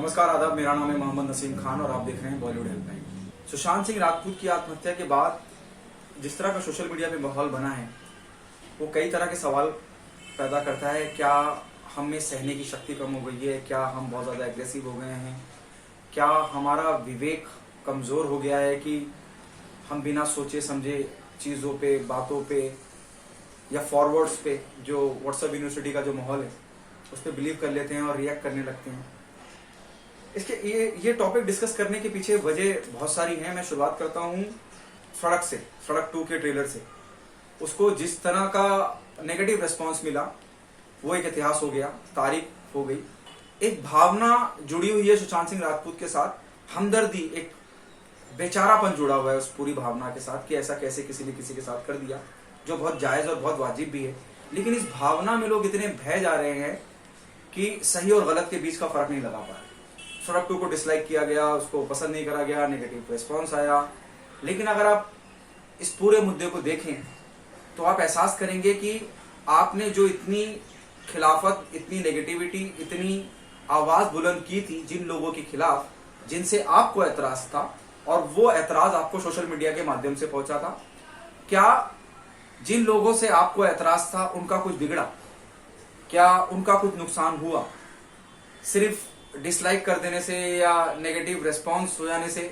नमस्कार, आदाब। मेरा नाम है मोहम्मद नसीम खान और आप देख रहे हैं बॉलीवुड हेल्पलाइन। सुशांत सिंह राजपूत की आत्महत्या के बाद जिस तरह का सोशल मीडिया पे माहौल बना है वो कई तरह के सवाल पैदा करता है। क्या हम में सहने की शक्ति कम हो गई है? क्या हम बहुत ज़्यादा एग्रेसिव हो गए हैं? क्या हमारा विवेक कमज़ोर हो गया है कि हम बिना सोचे समझे चीज़ों पे, बातों पे या फॉरवर्ड्स पे, जो व्हाट्सएप यूनिवर्सिटी का जो माहौल है उस पर बिलीव कर लेते हैं और रिएक्ट करने लगते हैं। इसके ये टॉपिक डिस्कस करने के पीछे वजह बहुत सारी हैं। मैं शुरुआत करता हूँ सड़क 2 के ट्रेलर से। उसको जिस तरह का नेगेटिव रिस्पांस मिला वो एक इतिहास हो गया, तारीफ हो गई। एक भावना जुड़ी हुई है सुशांत सिंह राजपूत के साथ, हमदर्दी, एक बेचारापन जुड़ा हुआ है उस पूरी भावना के साथ कि ऐसा कैसे किसी ने किसी के साथ कर दिया, जो बहुत जायज और बहुत वाजिब भी है। लेकिन इस भावना में लोग इतने बह जा रहे हैं कि सही और गलत के बीच का फर्क नहीं लगा पा रहे। सड़क 2 को डिसलाइक किया गया, उसको पसंद नहीं करा गया, नेगेटिव रिस्पॉन्स आया। लेकिन अगर आप इस पूरे मुद्दे को देखें तो आप एहसास करेंगे कि आपने जो इतनी खिलाफत, इतनी नेगेटिविटी, इतनी आवाज बुलंद की थी जिन लोगों के खिलाफ जिनसे आपको एतराज था, और वो एतराज आपको सोशल मीडिया के माध्यम से पहुंचा था, क्या जिन लोगों से आपको एतराज था उनका कुछ बिगड़ा? क्या उनका कुछ नुकसान हुआ? सिर्फ डिसलाइक कर देने से या नेगेटिव रेस्पॉन्स हो जाने से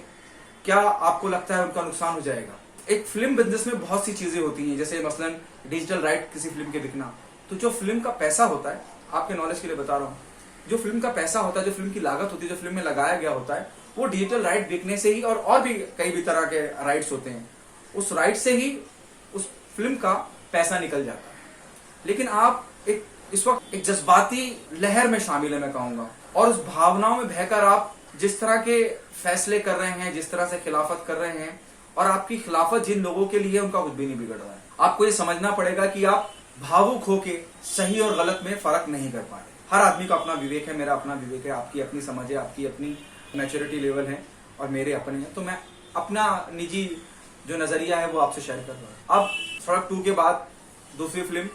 क्या आपको लगता है उनका नुकसान हो जाएगा? एक फिल्म बिजनेस में बहुत सी चीजें होती हैं, जैसे मसलन डिजिटल राइट किसी फिल्म के बिकना। तो जो फिल्म का पैसा होता है, आपके नॉलेज के लिए बता रहा हूँ, जो फिल्म का पैसा होता है, जो फिल्म की लागत होती है, जो फिल्म में लगाया गया होता है, वो डिजिटल राइट बिकने से ही, और भी कई भी तरह के राइट्स होते हैं, उस राइट से ही उस फिल्म का पैसा निकल जाता है। लेकिन आप इस वक्त एक जज्बाती लहर में शामिल है, मैं कहूंगा, और उस भावनाओं में बहकर आप जिस तरह के फैसले कर रहे हैं, जिस तरह से खिलाफत कर रहे हैं, और आपकी खिलाफत जिन लोगों के लिए उनका कुछ भी नहीं बिगड़ रहा है। आपको ये समझना पड़ेगा कि आप भावुक होके सही और गलत में फर्क नहीं कर पा रहे। हर आदमी का अपना विवेक है, मेरा अपना विवेक है, आपकी अपनी समझ है, आपकी अपनी मैच्योरिटी लेवल है, और मेरे अपने हैं। तो मैं अपना निजी जो नजरिया है वो आपसे शेयर कर रहा हूँ। अब सड़क 2 के बाद दूसरी फिल्म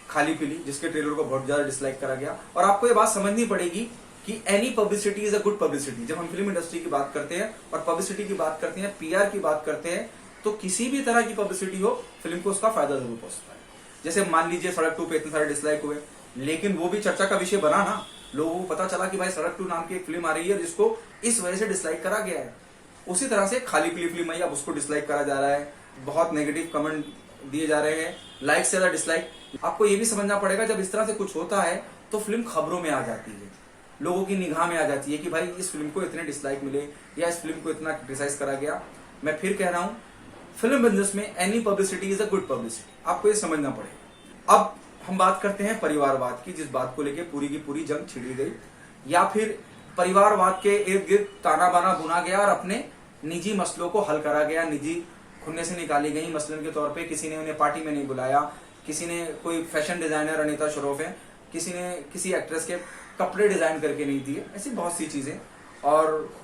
खाली पीली, जिसके ट्रेलर को बहुत ज्यादा डिसलाइक करा गया। और आपको ये बात समझनी पड़ेगी कि any publicity is a good publicity. जब हम फिल्म इंडस्ट्री की बात करते हैं और पब्लिसिटी की बात करते हैं, पीआर की बात करते हैं, तो किसी भी तरह की पब्लिसिटी हो, फिल्म को उसका फायदा जरूर पहुंचता है। जैसे मान लीजिए सड़क 2 पे इतने सारे डिसलाइक हुए, लेकिन वो भी चर्चा का विषय बना ना। लोगों को पता चला कि भाई सड़क 2 नाम की एक फिल्म आ रही है जिसको इस वजह से डिसलाइक करा गया है। उसी तरह से खाली पीली फिल्म आई, अब उसको डिसलाइक करा जा रहा है, बहुत नेगेटिव कमेंट दिए जा रहे हैं, लाइक से ज्यादा डिसलाइक। आपको ये भी समझना पड़ेगा, जब इस तरह से कुछ होता है तो फिल्म खबरों में आ जाती है, लोगों की निगाह में आ जाती है कि भाई इस फिल्म को इतने डिसलाइक मिले या इस फिल्म को इतना क्रिटिसाइज करा गया। मैं फिर कह रहा हूं, फिल्म बिजनेस में any publicity is a good publicity, आपको ये समझना पड़ेगा। अब हम बात करते हैं परिवारवाद की, जिस बात को लेकर पूरी की पूरी जंग छिड़ी गई, या फिर परिवारवाद के इर्द गिर्द ताना बाना बुना गया और अपने निजी मसलों को हल करा गया। निजी खुन्ने से निकाली गई, मसलन के तौर पे किसी ने उन्हें पार्टी में नहीं बुलाया, किसी ने, कोई फैशन डिजाइनर अनीता श्रॉफ है, किसी ने किसी एक्ट्रेस के कपड़े डिजाइन करके नहीं दिए, ऐसी बहुत सी चीजें। और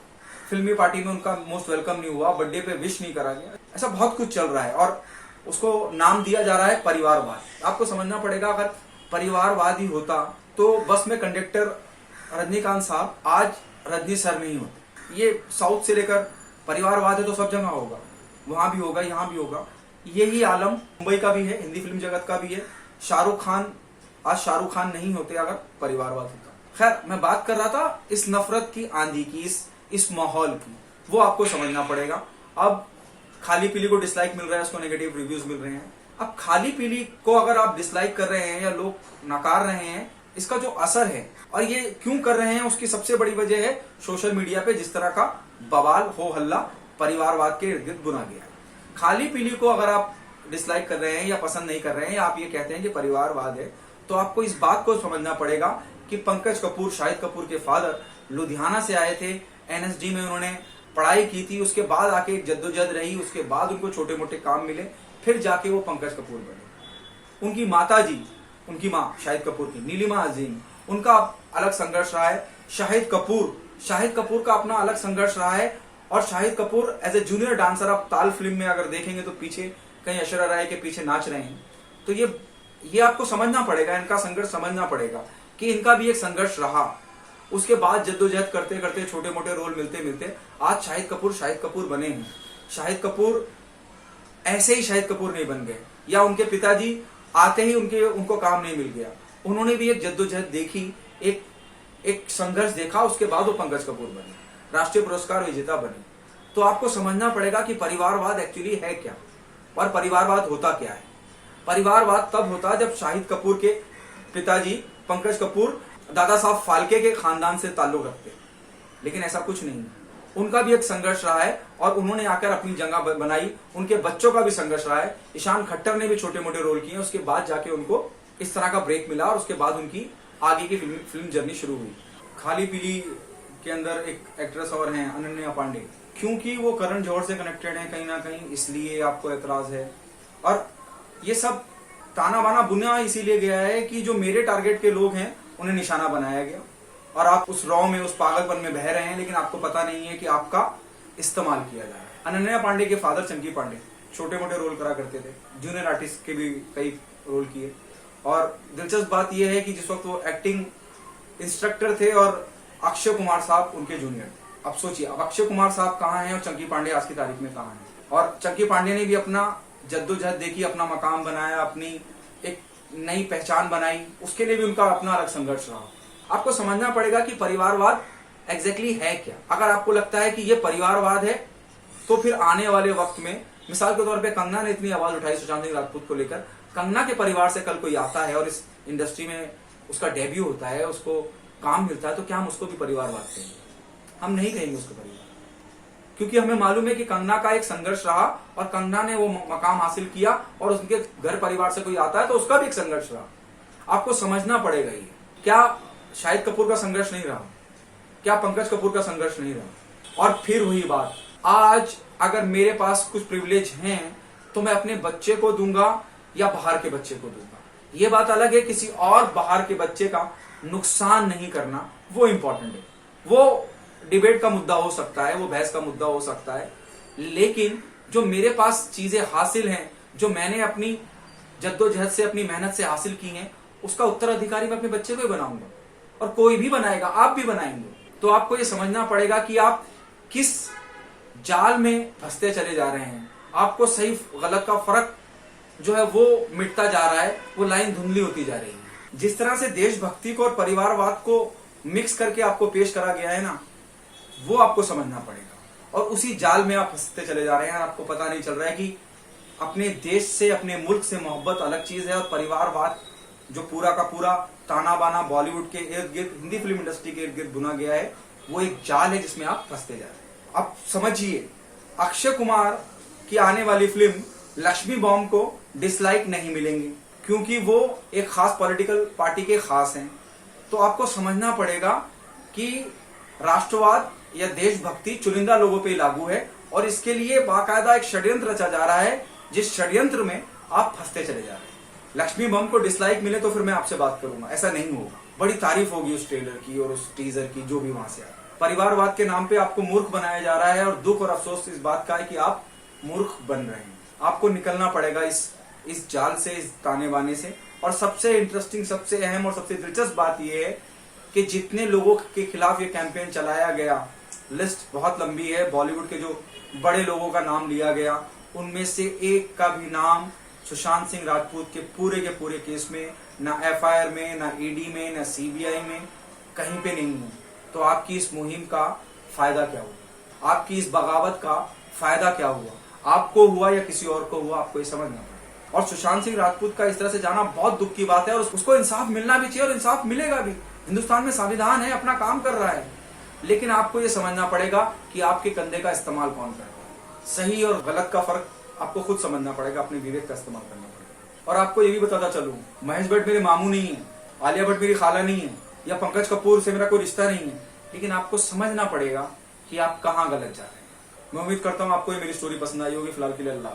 फिल्मी पार्टी में उनका मोस्ट वेलकम नहीं हुआ, बर्थडे पे विश नहीं करा गया, ऐसा बहुत कुछ चल रहा है और उसको नाम दिया जा रहा है परिवारवाद। आपको समझना पड़ेगा, अगर परिवारवाद ही होता तो बस में कंडक्टर रजनीकांत साहब आज रजनी सर नहीं होते। ये साउथ से लेकर परिवारवाद है तो सब जगह होगा, वहां भी होगा, यहां भी होगा। यही आलम मुंबई का भी है, हिंदी फिल्म जगत का भी है। शाहरुख खान आज शाहरुख खान नहीं होते अगर परिवारवाद होता। खैर, मैं बात कर रहा था इस नफरत की आंधी की, इस माहौल की, वो आपको समझना पड़ेगा। अब खाली पीली को डिसलाइक मिल रहा है, उसको नेगेटिव रिव्यूज मिल रहे हैं। अब खाली पीली को अगर आप डिसलाइक कर रहे हैं या लोग नकार रहे हैं, इसका जो असर है और ये क्यों कर रहे हैं, उसकी सबसे बड़ी वजह है सोशल मीडिया पे जिस तरह का बवाल हो हल्ला परिवारवाद के इर्द गिर्द बुना गया। खाली पीली को अगर आप डिसलाइक कर रहे हैं या पसंद नहीं कर रहे हैं, या आप ये कहते हैं कि परिवारवाद है, तो आपको इस बात को समझना पड़ेगा कि पंकज कपूर, शाहिद कपूर के फादर, लुधियाना से आए थे, एनएसडी में उन्होंने पढ़ाई की थी, उसके बाद आके एक जद्दोजहद रही, उसके बाद उनको छोटे मोटे काम मिले, फिर जाके वो पंकज कपूर बने। उनकी माता जी, उनकी माँ शाहिद कपूर की, नीलिमा अजीम, उनका अलग संघर्ष रहा है। शाहिद कपूर का अपना अलग संघर्ष रहा है। और Shahid Kapoor as a junior dancer, आप ताल फिल्म में अगर देखेंगे तो पीछे कहीं ऐश्वर्या राय के पीछे नाच रहे हैं। तो ये आपको समझना पड़ेगा, इनका संघर्ष समझना पड़ेगा कि इनका भी एक संघर्ष रहा। उसके बाद जद्दोजहद करते करते छोटे मोटे रोल मिलते मिलते आज शाहिद कपूर बने हैं। शाहिद कपूर ऐसे ही शाहिद कपूर नहीं बन गए, या उनके पिताजी आते ही उनको काम नहीं मिल गया। उन्होंने भी एक जद्दोजहद देखी, एक संघर्ष देखा, उसके बाद वो पंकज कपूर बने, राष्ट्रीय पुरस्कार विजेता बने। तो आपको समझना पड़ेगा कि परिवारवाद एक्चुअली है क्या और परिवारवाद होता क्या है। परिवारवाद तब होता जब शाहिद कपूर के पिताजी पंकज कपूर दादा साहब फाल्के के खानदान से ताल्लुक रखते, लेकिन ऐसा कुछ नहीं है। उनका भी एक संघर्ष रहा है और उन्होंने आकर अपनी जगह बनाई। उनके बच्चों का भी संघर्ष रहा है। ईशान खट्टर ने भी छोटे मोटे रोल किए, उसके बाद जाके उनको इस तरह का ब्रेक मिला और उसके बाद उनकी आगे की फिल्म जर्नी शुरू हुई। खाली पीली के अंदर एक एक्ट्रेस और हैं अनन्या पांडे, क्योंकि वो करण जौहर से कनेक्टेड है कहीं ना कहीं, इसलिए आपको एतराज है। और ये सब ताना बाना बुना इसीलिए गया है कि जो मेरे टारगेट के लोग हैं उन्हें निशाना बनाया गया और आप उस रॉ में, उस पागलपन में बह रहे हैं, लेकिन आपको पता नहीं है कि आपका इस्तेमाल किया जा रहा है। अनन्या पांडे के फादर चंकी पांडे छोटे मोटे रोल करा करते थे, जूनियर आर्टिस्ट के भी कई रोल किए। और दिलचस्प बात यह है कि जिस वक्त वो एक्टिंग इंस्ट्रक्टर थे और अक्षय कुमार साहब उनके जूनियर थे। अब सोचिए, अब अक्षय कुमार साहब कहाँ हैं और चंकी पांडे आज की तारीख में कहाँ हैं। और चंकी पांडे ने भी अपना जद्दोजहद देखी, अपना मकाम बनाया, अपनी एक नई पहचान बनाई, उसके लिए भी उनका अपना अलग संघर्ष रहा। आपको समझना पड़ेगा कि परिवारवाद एग्जैक्टली है क्या। अगर आपको लगता है कि ये परिवारवाद है तो फिर आने वाले वक्त में, मिसाल के तौर पे कंगना ने इतनी आवाज उठाई सुशांत सिंह राजपूत को लेकर, कंगना के परिवार से कल कोई आता है और इस इंडस्ट्री में उसका डेब्यू होता है, उसको काम मिलता है, तो क्या हम उसको भी परिवारवाद कहेंगे? हम नहीं कहेंगे उसको परिवार, क्योंकि हमें मालूम है कि कंगना का एक संघर्ष रहा और कंगना ने वो मकाम हासिल किया और उसके घर परिवार से कोई आता है तो उसका भी एक संघर्ष रहा। आपको समझना पड़ेगा ये। क्या शाहिद कपूर का संघर्ष नहीं रहा? क्या पंकज कपूर का संघर्ष नहीं रहा? और फिर वही बात, आज अगर मेरे पास कुछ प्रिविलेज हैं तो मैं अपने बच्चे को दूंगा या बाहर के बच्चे को दूंगा। ये बात अलग है, किसी और बाहर के बच्चे का नुकसान नहीं करना वो इंपॉर्टेंट है। वो डिबेट का मुद्दा हो सकता है, वो बहस का मुद्दा हो सकता है, लेकिन जो मेरे पास चीजें हासिल हैं, जो मैंने अपनी जद्दोजहद से, अपनी मेहनत से हासिल की हैं, उसका उत्तराधिकारी मैं अपने बच्चे को ही बनाऊंगा और कोई भी बनाएगा, आप भी बनाएंगे। तो आपको ये समझना पड़ेगा कि आप किस जाल में फंसते चले जा रहे हैं। आपको सही गलत का फर्क जो है वो मिटता जा रहा है, वो लाइन धुंधली होती जा रही है। जिस तरह से देशभक्ति को और परिवारवाद को मिक्स करके आपको पेश करा गया है ना, वो आपको समझना पड़ेगा। और उसी जाल में आप फंसते चले जा रहे हैं। आपको पता नहीं चल रहा है कि अपने देश से, अपने मुल्क से मोहब्बत अलग चीज है और परिवारवाद जो पूरा का पूरा ताना बाना बॉलीवुड के इर्द गिर्द, हिंदी फिल्म इंडस्ट्री के इर्द गिर्द बुना गया है, वो एक जाल है जिसमें आप फंसते जा रहे हैं। अब समझिए, अक्षय कुमार की आने वाली फिल्म लक्ष्मी बॉम्ब को डिसलाइक नहीं मिलेंगे क्योंकि वो एक खास पॉलिटिकल पार्टी के खास हैं। तो आपको समझना पड़ेगा कि राष्ट्रवाद या देशभक्ति चुनिंदा लोगों पे लागू है और इसके लिए बाकायदा एक षड्यंत्र रचा जा रहा है, जिस षड्यंत्र में आप फंसते चले जा रहे हैं। लक्ष्मी बम को डिसलाइक मिले तो फिर मैं आपसे बात करूंगा, ऐसा नहीं होगा। बड़ी तारीफ होगी उस ट्रेलर की और उस टीजर की, जो भी वहां से आया। परिवारवाद के नाम पे आपको मूर्ख बनाया जा रहा है और दुख और अफसोस इस बात का है कि आप मूर्ख बन रहे हैं। आपको निकलना पड़ेगा इस जाल से, इस ताने बाने से। और सबसे इंटरेस्टिंग, सबसे अहम और सबसे दिलचस्प बात यह है कि जितने लोगों के खिलाफ ये कैंपेन चलाया गया, लिस्ट बहुत लंबी है, बॉलीवुड के जो बड़े लोगों का नाम लिया गया, उनमें से एक का भी नाम सुशांत सिंह राजपूत के पूरे केस में, ना एफआईआर में, ना ईडी में, ना सीबीआई में, कहीं पे नहीं है। तो आपकी इस मुहिम का फायदा क्या हुआ? आपकी इस बगावत का फायदा क्या हुआ? आपको हुआ या किसी और को हुआ? आपको ये समझना पड़ेगा। और सुशांत सिंह राजपूत का इस तरह से जाना बहुत दुख की बात है और उसको इंसाफ मिलना भी चाहिए और इंसाफ मिलेगा भी। हिंदुस्तान में संविधान है, अपना काम कर रहा है, लेकिन आपको ये समझना पड़ेगा कि आपके कंधे का इस्तेमाल कौन कर रहा है। सही और गलत का फर्क आपको खुद समझना पड़ेगा, अपने विवेक का इस्तेमाल करना पड़ेगा। और आपको ये भी बताता चलूं, महेश भट्ट मेरे मामू नहीं है, आलिया भट्ट मेरी खाला नहीं है, या पंकज कपूर से मेरा कोई रिश्ता नहीं है, लेकिन आपको समझना पड़ेगा कि आप कहाँ गलत जा रहे हैं। मैं उम्मीद करता हूँ आपको ये मेरी स्टोरी पसंद आई होगी। फिलहाल के लिए अल्लाह।